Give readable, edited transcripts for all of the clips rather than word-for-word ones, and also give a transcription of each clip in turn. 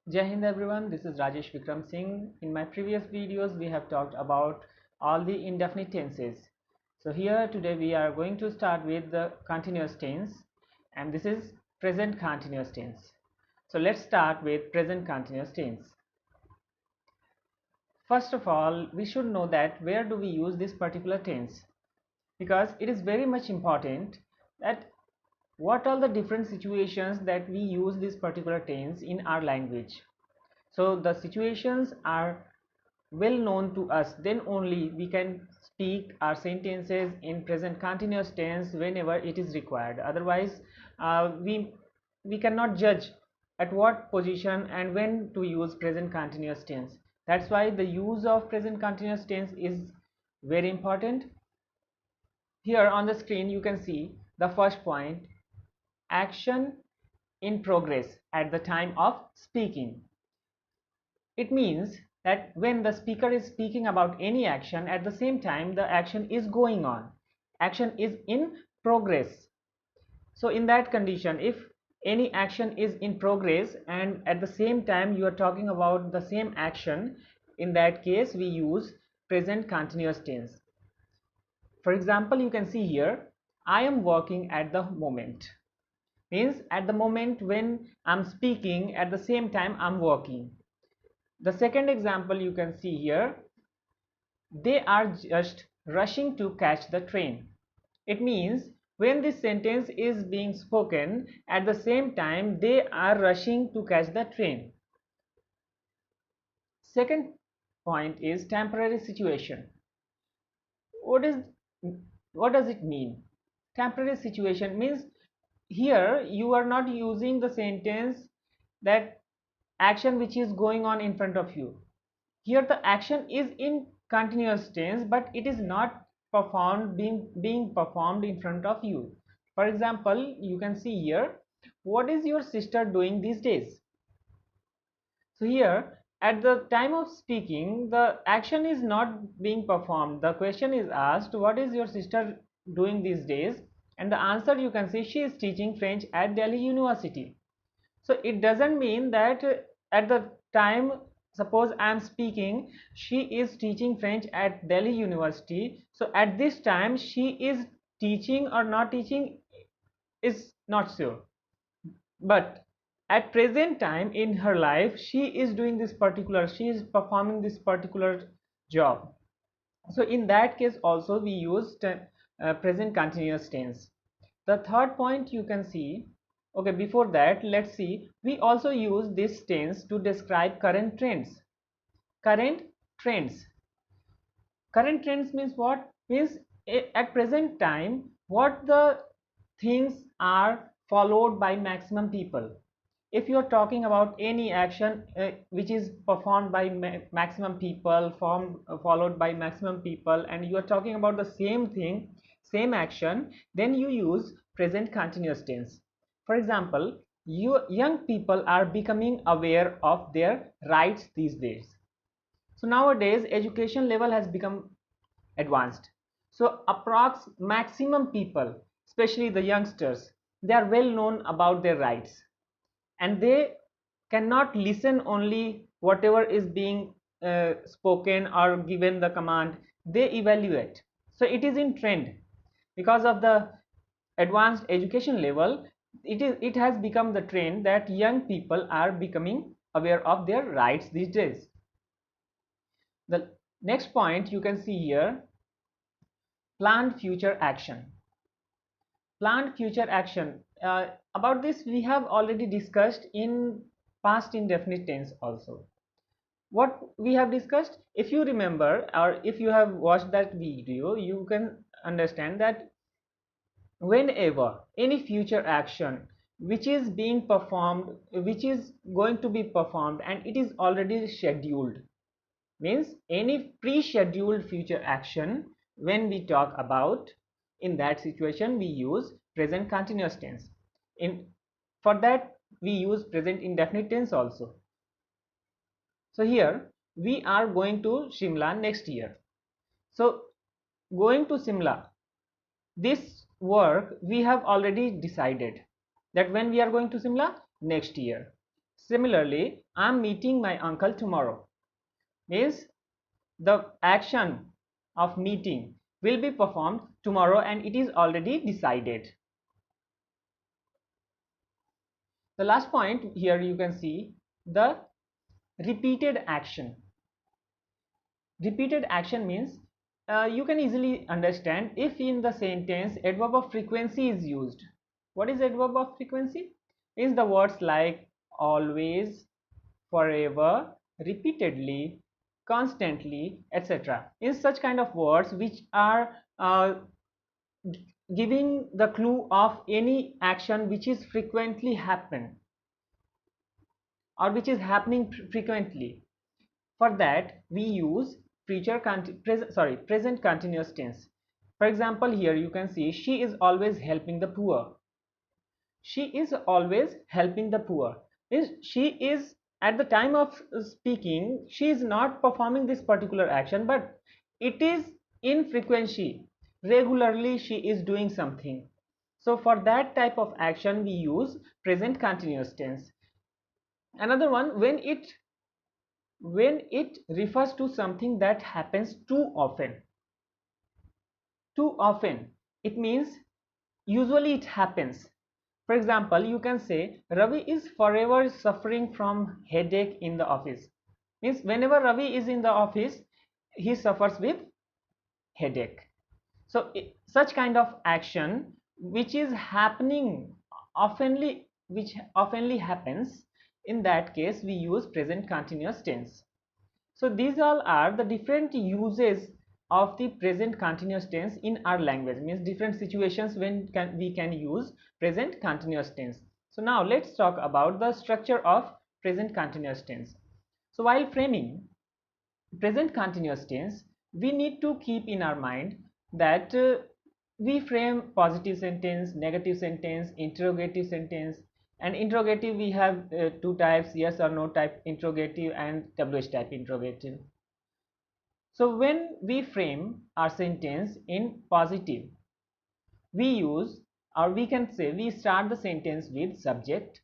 Jai Hind everyone, this is Rajesh Vikram Singh. In my previous videos, we have talked about all the indefinite tenses. So here today we are going to start with the continuous tense, and this is present continuous tense. So let's start with present continuous tense. First of all, we should know that where do we use this particular tense, because it is very much important that what are the different situations that we use this particular tense in our language. So the situations are well known to us, then only we can speak our sentences in present continuous tense whenever it is required. Otherwise we cannot judge at what position and when to use present continuous tense. That's why the use of present continuous tense is very important. Here on the screen you can see the first point: action in progress at the time of speaking. It means that when the speaker is speaking about any action, at the same time the action is going on, action is in progress. So in that condition, if any action is in progress and at the same time you are talking about the same action, in that case we use present continuous tense. For example, you can see here, I am working at the moment. Means at the moment when I'm speaking, at the same time I'm working. The second example you can see here, they are just rushing to catch the train. It means when this sentence is being spoken, at the same time they are rushing to catch the train. Second point is temporary situation. What does it mean? Temporary situation means here you are not using the sentence that action which is going on in front of you. Here the action is in continuous tense, but it is not being performed in front of you. For example, you can see here, what is your sister doing these days? So here at the time of speaking, the action is not being performed. The question is asked, what is your sister doing these days? And the answer, you can see, she is teaching French at Delhi University. So it doesn't mean that at the time, suppose I am speaking, she is teaching French at Delhi University. So at this time she is teaching or not teaching is not sure, but at present time in her life she is doing this particular, she is performing this particular job. So in that case also we use present continuous tense. The third point you can see, okay, before that let's see, we also use this tense to describe current trends. Current trends, current trends means what? Means at present time what the things are followed by maximum people. If you are talking about any action which is performed by maximum people, followed by maximum people, and you are talking about the same thing, same action, then you use present continuous tense. For example, young people are becoming aware of their rights these days. So nowadays education level has become advanced. So approx maximum people, especially the youngsters, they are well known about their rights, and they cannot listen only whatever is being spoken or given the command. They evaluate. So it is in trend because of the advanced education level. It has become the trend that young people are becoming aware of their rights these days. The next point you can see here, planned future action. Planned future action, about this we have already discussed in past indefinite tense also. What we have discussed, if you remember or if you have watched that video, you can understand that whenever any future action which is being performed, which is going to be performed and it is already scheduled, means any pre-scheduled future action, when we talk about, in that situation we use present continuous tense. For that we use present indefinite tense also. So here we are going to Shimla next year. So going to Shimla, this work we have already decided that when we are going to Shimla next year. Similarly, I'm meeting my uncle tomorrow means the action of meeting will be performed tomorrow and it is already decided. The last point here you can see the repeated action. Repeated action means you can easily understand if in the sentence adverb of frequency is used. What is adverb of frequency? Means the words like always, forever, repeatedly, constantly, etc. In such kind of words which are giving the clue of any action which is frequently happen or which is happening frequently. For that we use present continuous tense. For example, here you can see she is always helping the poor. She is always helping the poor means she is at the time of speaking she is not performing this particular action, but it is in frequency, regularly she is doing something. So for that type of action we use present continuous tense. Another one, when it refers to something that happens too often. Too often, it means usually it happens. For example, you can say Ravi is forever suffering from headache in the office. Means whenever Ravi is in the office, he suffers with headache. So such kind of action which is happening oftenly, which oftenly happens, in that case we use present continuous tense. So these all are the different uses of the present continuous tense in our language, means different situations when we can use present continuous tense. So now let's talk about the structure of present continuous tense. So while framing present continuous tense, we need to keep in our mind that we frame positive sentence, negative sentence, interrogative sentence. And interrogative we have two types, yes or no type interrogative and WH type interrogative. So when we frame our sentence in positive, we use, or we can say we start the sentence with subject.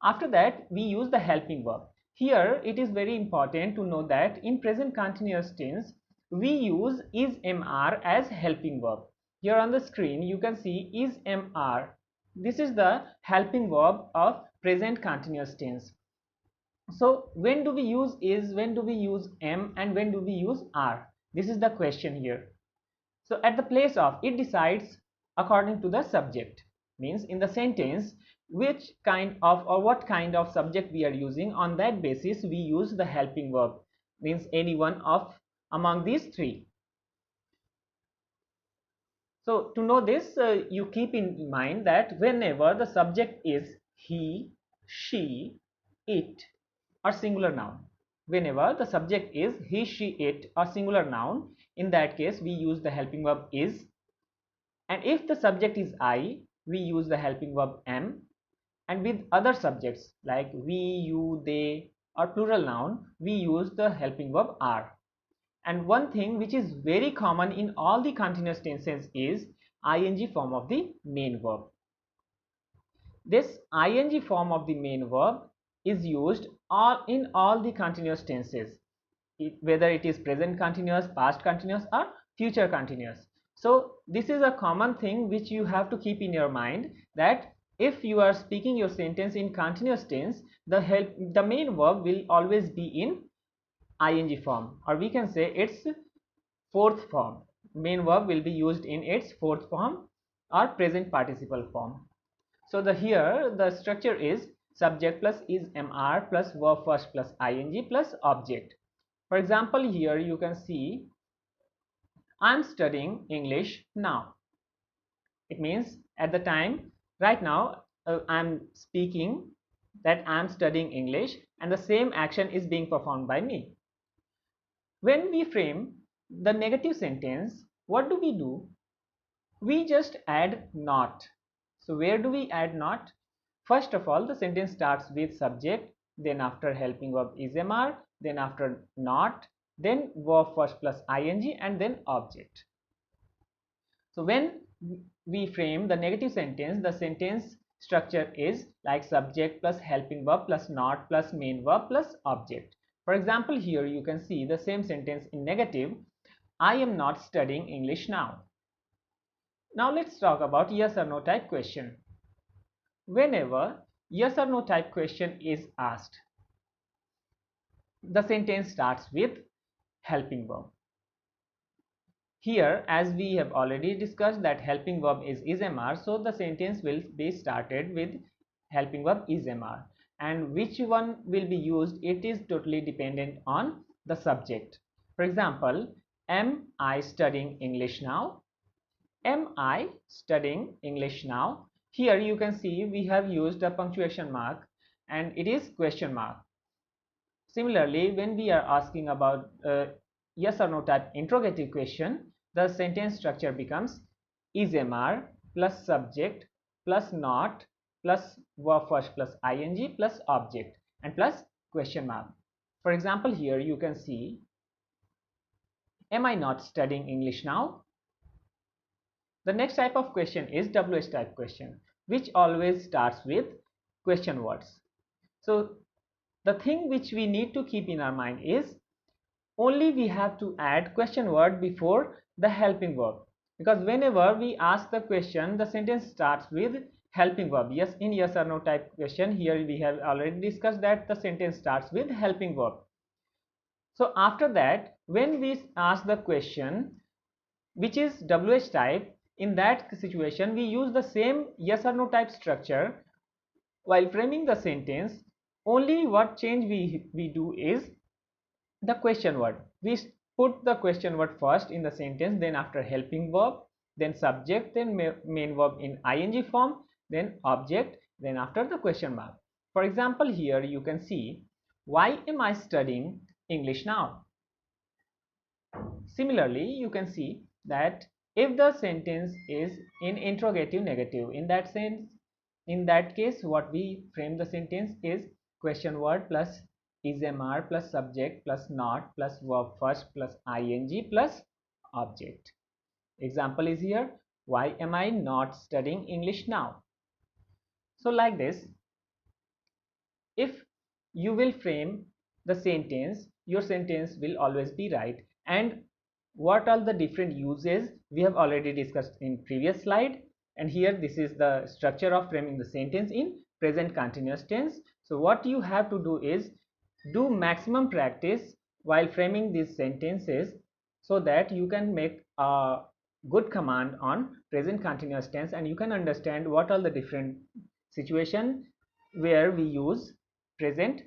After that we use the helping verb. Here it is very important to know that in present continuous tense we use is mr as helping verb. Here on the screen you can see is mr. This is the helping verb of present continuous tense. So when do we use is, when do we use m, and when do we use r? This is the question here. So at the place of, it decides according to the subject, means in the sentence which kind of or what kind of subject we are using, on that basis we use the helping verb, means any one of among these three. So to know this you keep in mind that whenever the subject is he, she, it or singular noun, whenever the subject is he, she, it or singular noun, in that case we use the helping verb is. And if the subject is I, we use the helping verb am. And with other subjects like we, you, they or plural noun, we use the helping verb are. And one thing which is very common in all the continuous tenses is ing form of the main verb. This ing form of the main verb is used in all the continuous tenses, whether it is present continuous, past continuous or future continuous. So this is a common thing which you have to keep in your mind, that if you are speaking your sentence in continuous tense, the main verb will always be in ing form, or we can say its fourth form. Main verb will be used in its fourth form or present participle form. So here the structure is subject plus is mr plus verb first plus ing plus object. For example, here you can see I'm studying English now. It means at the time right now I'm speaking that I'm studying English, and the same action is being performed by me. When we frame the negative sentence, what do? We just add not. So where do we add not? First of all, the sentence starts with subject, then after helping verb is mr, then after not, then verb first plus ing, and then object. So when we frame the negative sentence, the sentence structure is like subject plus helping verb plus not plus main verb plus object. For example, here you can see the same sentence in negative. I am not studying English now. Now let's talk about yes or no type question. Whenever yes or no type question is asked, the sentence starts with helping verb. Here, as we have already discussed that helping verb is MR, so the sentence will be started with helping verb is MR. And which one will be used, it is totally dependent on the subject. For example, am I studying English now? Am I studying English now? Here you can see we have used a punctuation mark and it is question mark. Similarly, when we are asking about yes or no type interrogative question, the sentence structure becomes is MR plus subject plus not plus verb first plus ing plus object and plus question mark. For example, here you can see, am I not studying English now? The next type of question is WH type question, which always starts with question words. So the thing which we need to keep in our mind is only we have to add question word before the helping verb, because whenever we ask the question, the sentence starts with helping verb. Yes, in yes or no type question, here we have already discussed that the sentence starts with helping verb. So after that, when we ask the question which is WH type, in that situation we use the same yes or no type structure while framing the sentence. Only what change we do is the question word. We put the question word first in the sentence, then after helping verb, then subject, then main verb in ing form, then object, then after the question mark. For example, here you can see, why am I studying English now? Similarly, you can see that if the sentence is in interrogative negative, in that case what we frame the sentence is question word plus is MR plus subject plus not plus verb first plus ing plus object. Example is here, why am I not studying English now? So like this, if you will frame the sentence, your sentence will always be right. And what are the different uses we have already discussed in previous slide, and here this is the structure of framing the sentence in present continuous tense. So what you have to do is do maximum practice while framing these sentences so that you can make a good command on present continuous tense and you can understand what are the different situations where we use present